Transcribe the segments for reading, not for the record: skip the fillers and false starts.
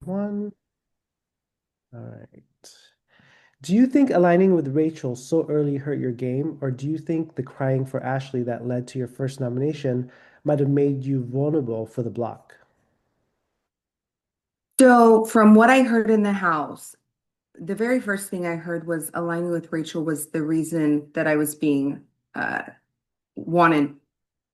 one. All right. Do you think aligning with Rachel so early hurt your game, or do you think the crying for Ashley that led to your first nomination might have made you vulnerable for the block? So, from what I heard in the house, the very first thing I heard was aligning with Rachel was the reason that I was being uh, wanted,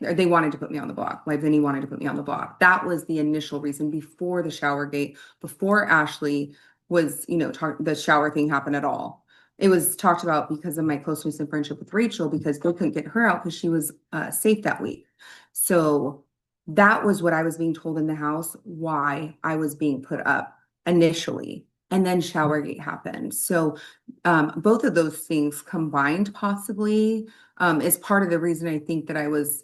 or they wanted to put me on the block. Like Vinny wanted to put me on the block. That was the initial reason before the shower gate, before Ashley was, the shower thing happened at all. It was talked about because of my closeness and friendship with Rachel, because they couldn't get her out because she was safe that week. So that was what I was being told in the house, why I was being put up initially. And then Showergate happened. So both of those things combined possibly is part of the reason I think that I was,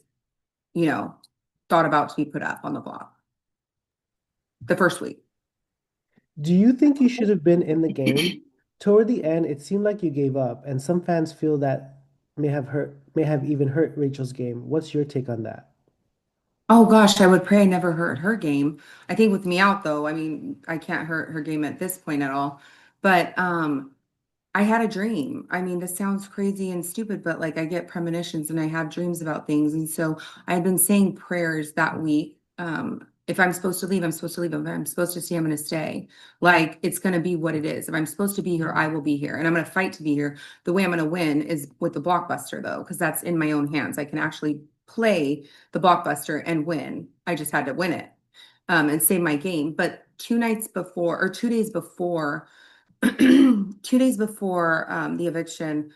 you know, thought about to be put up on the block the first week. Do you think you should have been in the game? Toward the end, it seemed like you gave up, and some fans feel that may have even hurt Rachel's game. What's your take on that? Oh gosh, I would pray I never hurt her game. I think with me out though, I mean, I can't hurt her game at this point at all. But I had a dream. I mean, this sounds crazy and stupid, but like I get premonitions and I have dreams about things. And so I had been saying prayers that week. If I'm supposed to leave, I'm supposed to leave. If I'm supposed to stay, I'm going to stay. Like it's going to be what it is. If I'm supposed to be here, I will be here. And I'm going to fight to be here. The way I'm going to win is with the blockbuster, though, because that's in my own hands. I can actually play the blockbuster and win. I just had to win it and save my game. But 2 nights before, or 2 days before, 2 days before the eviction,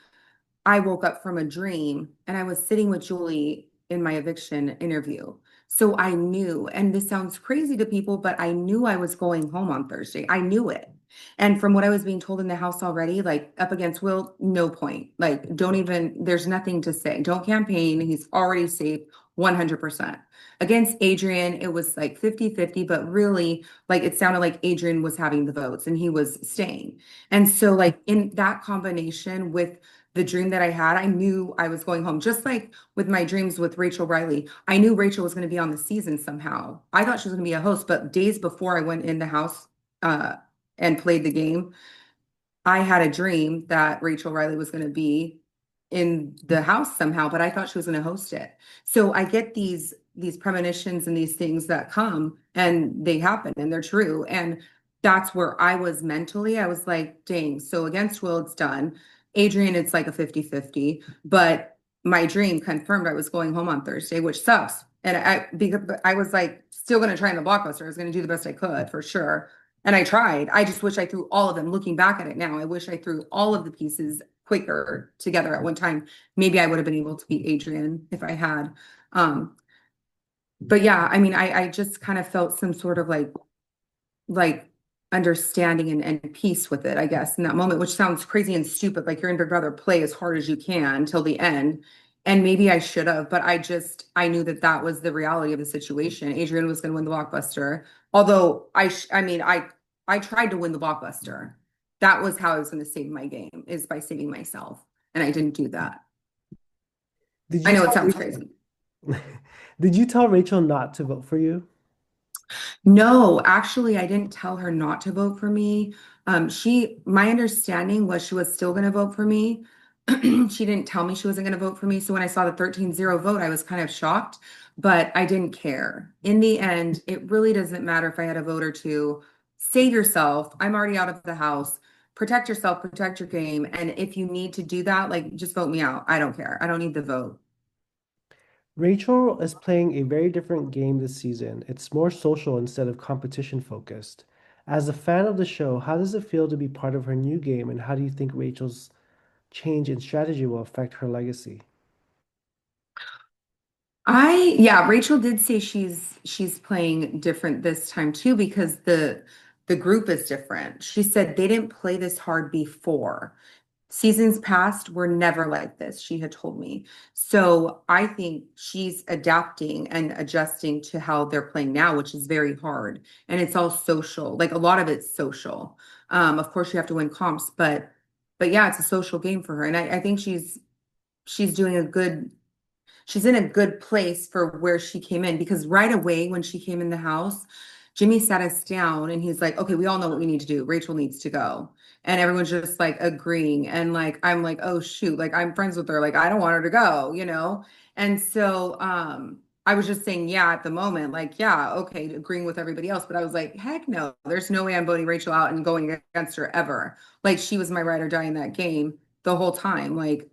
I woke up from a dream and I was sitting with Julie in my eviction interview. So I knew, and this sounds crazy to people, but I knew I was going home on Thursday. I knew it. And from what I was being told in the house already, like up against Will, no point. Like, don't even, there's nothing to say. Don't campaign. He's already safe 100%. Against Adrian, it was like 50-50, but really, like, it sounded like Adrian was having the votes and he was staying. And so, like, in that combination with the dream that I had, I knew I was going home. Just like with my dreams with Rachel Riley, I knew Rachel was going to be on the season somehow. I thought she was going to be a host, but days before I went in the house uh, and played the game, I had a dream that Rachel Riley was going to be in the house somehow, but I thought she was going to host it. So I get these premonitions and these things that come and they happen and they're true. And that's where I was mentally. I was like, dang, so against Will, it's done. Adrian, it's like a 50-50. But my dream confirmed I was going home on Thursday, which sucks. And because I was like still going to try in the blockbuster. I was going to do the best I could for sure. And I tried. I just wish I threw all of them. Looking back at it now, I wish I threw all of the pieces quicker together at one time. Maybe I would have been able to beat Adrian if I had. Um, but yeah, I mean, I just kind of felt some sort of like understanding and peace with it, I guess, in that moment, which sounds crazy and stupid. Like you're in Big Brother, play as hard as you can till the end. And maybe I should have, but I knew that that was the reality of the situation. Adrian was going to win the blockbuster. Although I mean, I tried to win the blockbuster. That was how I was going to save my game, is by saving myself. And I didn't do that. Did I you know it tell sounds crazy. Did you tell Rachel not to vote for you? No, actually, I didn't tell her not to vote for me. My understanding was she was still going to vote for me. She didn't tell me she wasn't going to vote for me. So when I saw the 13-0 vote, I was kind of shocked, but I didn't care. In the end, it really doesn't matter if I had a vote or two. Save yourself. I'm already out of the house. Protect yourself, protect your game. And if you need to do that, like just vote me out. I don't care. I don't need the vote. Rachel is playing a very different game this season. It's more social instead of competition focused. As a fan of the show, how does it feel to be part of her new game, and how do you think Rachel's change in strategy will affect her legacy? Yeah, Rachel did say she's playing different this time too because the group is different. She said they didn't play this hard before. Seasons past were never like this, she had told me. So I think she's adapting and adjusting to how they're playing now, which is very hard. And it's all social. Like a lot of it's social. Of course you have to win comps, but yeah, it's a social game for her. And I think she's doing a good she's in a good place for where she came in because right away when she came in the house, Jimmy sat us down and he's like, okay, we all know what we need to do. Rachel needs to go. And everyone's just like agreeing. And like, I'm like, oh shoot, like I'm friends with her. Like, I don't want her to go, you know? And so I was just saying, yeah, at the moment, like, yeah, okay, agreeing with everybody else. But I was like, heck no, there's no way I'm voting Rachel out and going against her ever. Like she was my ride or die in that game the whole time. Like,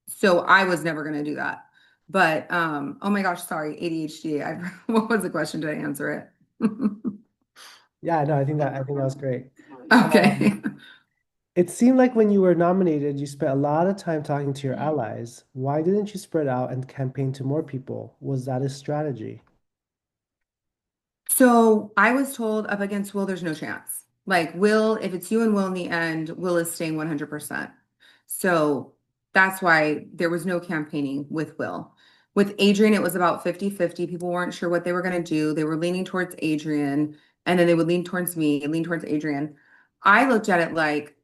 so I was never gonna do that. But oh my gosh, sorry, ADHD. What was the question? Did I answer it? Yeah, no, I think that was great. Um, Okay. it seemed like when you were nominated, you spent a lot of time talking to your allies. Why didn't you spread out and campaign to more people? Was that a strategy? So I was told up against Will, there's no chance. Like Will, if it's you and Will in the end, Will is staying 100%. So that's why there was no campaigning with Will. With Adrian, it was about 50-50. People weren't sure what they were going to do. They were leaning towards Adrian, and then they would lean towards me, lean towards Adrian. I looked at it like,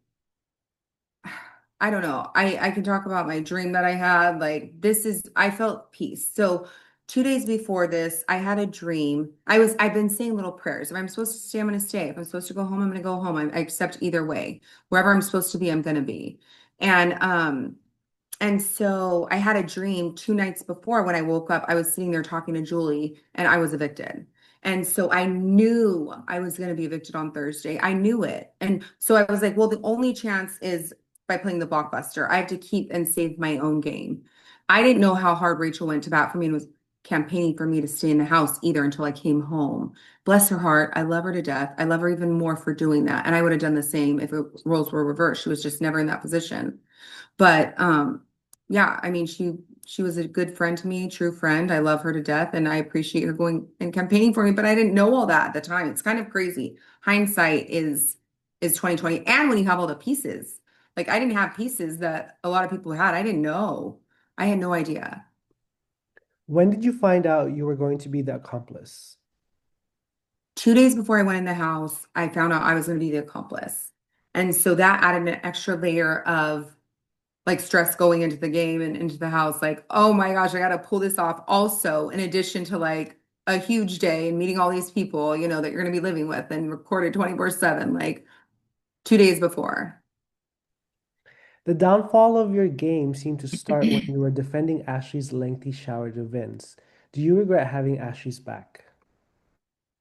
I don't know. I can talk about my dream that I had. Like this is I felt peace. So 2 days before this, I had a dream. I've been saying little prayers. If I'm supposed to stay, I'm gonna stay. If I'm supposed to go home, I'm gonna go home. I accept either way. Wherever I'm supposed to be, I'm gonna be. And and so I had a dream 2 nights before when I woke up. I was sitting there talking to Julie and I was evicted. And so I knew I was going to be evicted on Thursday. I knew it. And so I was like, well, the only chance is by playing the blockbuster. I have to keep and save my own game. I didn't know how hard Rachel went to bat for me and was campaigning for me to stay in the house either until I came home. Bless her heart. I love her to death. I love her even more for doing that. And I would have done the same if roles were reversed. She was just never in that position. But yeah, I mean, she was a good friend to me, true friend. I love her to death, and I appreciate her going and campaigning for me. But I didn't know all that at the time. It's kind of crazy. Hindsight is 2020, and when you have all the pieces, like I didn't have pieces that a lot of people had. I didn't know. I had no idea. When did you find out you were going to be the accomplice? 2 days before I went in the house, I found out I was going to be the accomplice, and so that added an extra layer of like stress going into the game and into the house, like, oh my gosh, I got to pull this off. Also, in addition to like a huge day and meeting all these people, you know, that you're going to be living with and recorded 24/7, like 2 days before. The downfall of your game seemed to start when you were defending Ashley's lengthy shower to Vince. Do you regret having Ashley's back?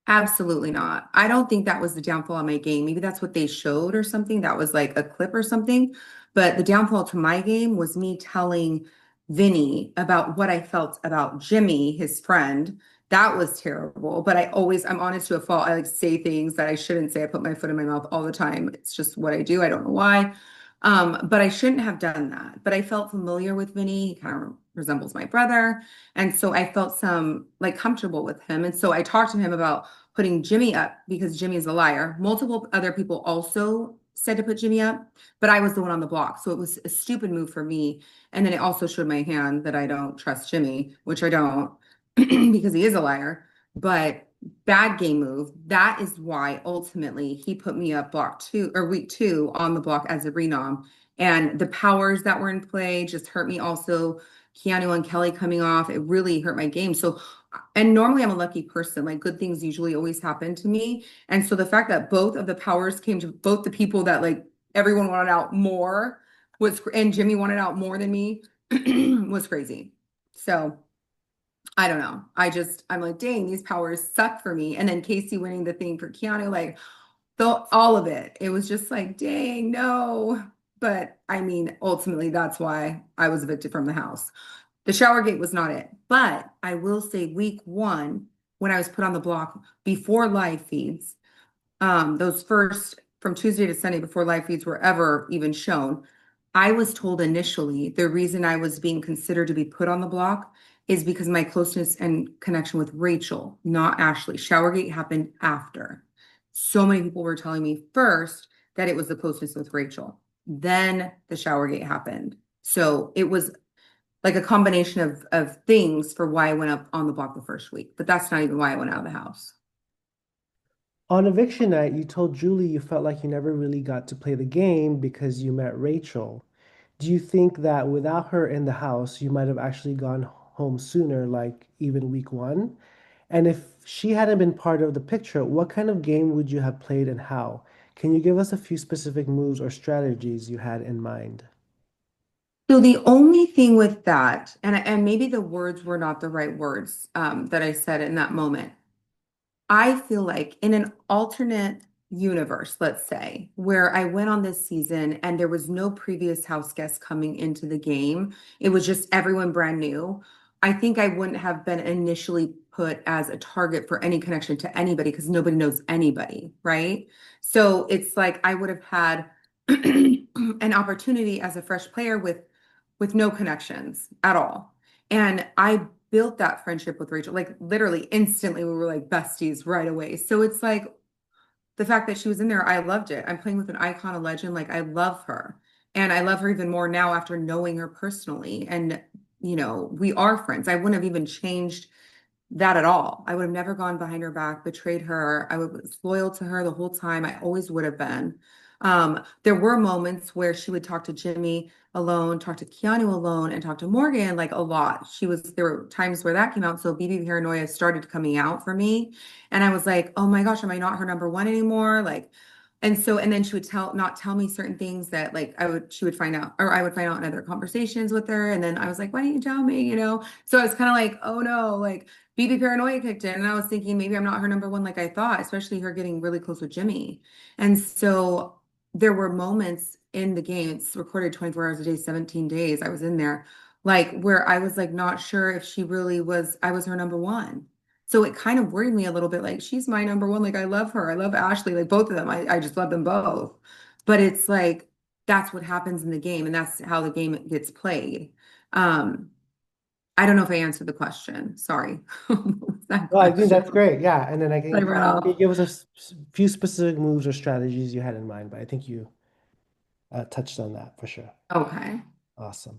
Absolutely not. I don't think that was the downfall of my game. Maybe that's what they showed or something. That was like a clip or something. But the downfall to my game was me telling Vinny about what I felt about Jimmy, his friend. That was terrible. But I'm honest to a fault. I like say things that I shouldn't say. I put my foot in my mouth all the time. It's just what I do. I don't know why. But I shouldn't have done that. But I felt familiar with Vinny. He kind of resembles my brother. And so I felt some like comfortable with him. And so I talked to him about putting Jimmy up because Jimmy is a liar. Multiple other people also said to put Jimmy up, but I was the one on the block. So it was a stupid move for me. And then it also showed my hand that I don't trust Jimmy, which I don't because he is a liar. But bad game move. That is why ultimately he put me up block two or week two on the block as a renom. And the powers that were in play just hurt me also. Keanu and Kelly coming off, it really hurt my game. So and normally I'm a lucky person. Like good things usually always happen to me. And so the fact that both of the powers came to both the people that like everyone wanted out more and Jimmy wanted out more than me was crazy. So I don't know. I'm like, dang, these powers suck for me. And then Casey winning the thing for Keanu, like all of it. It was just like, dang, no. But I mean, ultimately, that's why I was evicted from the house. The shower gate was not it. But I will say week one, when I was put on the block before live feeds, those first from Tuesday to Sunday before live feeds were ever even shown, I was told initially the reason I was being considered to be put on the block is because my closeness and connection with Rachel, not Ashley. Showergate happened after. So many people were telling me first that it was the closeness with Rachel. Then the Showergate happened. So it was like a combination of things for why I went up on the block the first week. But that's not even why I went out of the house. On eviction night, you told Julie you felt like you never really got to play the game because you met Rachel. Do you think that without her in the house, you might have actually gone home sooner, like even week one? And if she hadn't been part of the picture, what kind of game would you have played and how? Can you give us a few specific moves or strategies you had in mind? So the only thing with that, and maybe the words were not the right words that I said in that moment. I feel like in an alternate universe, let's say, where I went on this season and there was no previous house guests coming into the game, it was just everyone brand new. I think I wouldn't have been initially put as a target for any connection to anybody because nobody knows anybody, right? So it's like I would have had an opportunity as a fresh player with no connections at all. And I built that friendship with Rachel, like literally instantly, we were like besties right away. So it's like the fact that she was in there, I loved it. I'm playing with an icon, a legend. Like I love her. And I love her even more now after knowing her personally. And, we are friends. I wouldn't have even changed that at all. I would have never gone behind her back, betrayed her. I was loyal to her the whole time. I always would have been. There were moments where she would talk to Jimmy alone, talk to Keanu alone, and talk to Morgan like a lot. There were times where that came out. So BB paranoia started coming out for me. And I was like, oh my gosh, am I not her number one anymore? And then she would not tell me certain things that like she would find out, or I would find out in other conversations with her. And then I was like, why didn't you tell me? So I was kind of like, oh no, like BB paranoia kicked in. And I was thinking maybe I'm not her number one like I thought, especially her getting really close with Jimmy. And so there were moments in the game, it's recorded 24 hours a day, 17 days. I was in there, like where I was like not sure if I was her number one. So it kind of worried me a little bit, like she's my number one. Like I love her. I love Ashley, like both of them. I just love them both. But it's like that's what happens in the game, and that's how the game gets played. Um, I don't know if I answered the question. Sorry. What was that Well, I think question? that's great. Yeah. And then I read can you off. give us a few specific moves or strategies you had in mind, but I think you touched on that for sure. Okay. Awesome.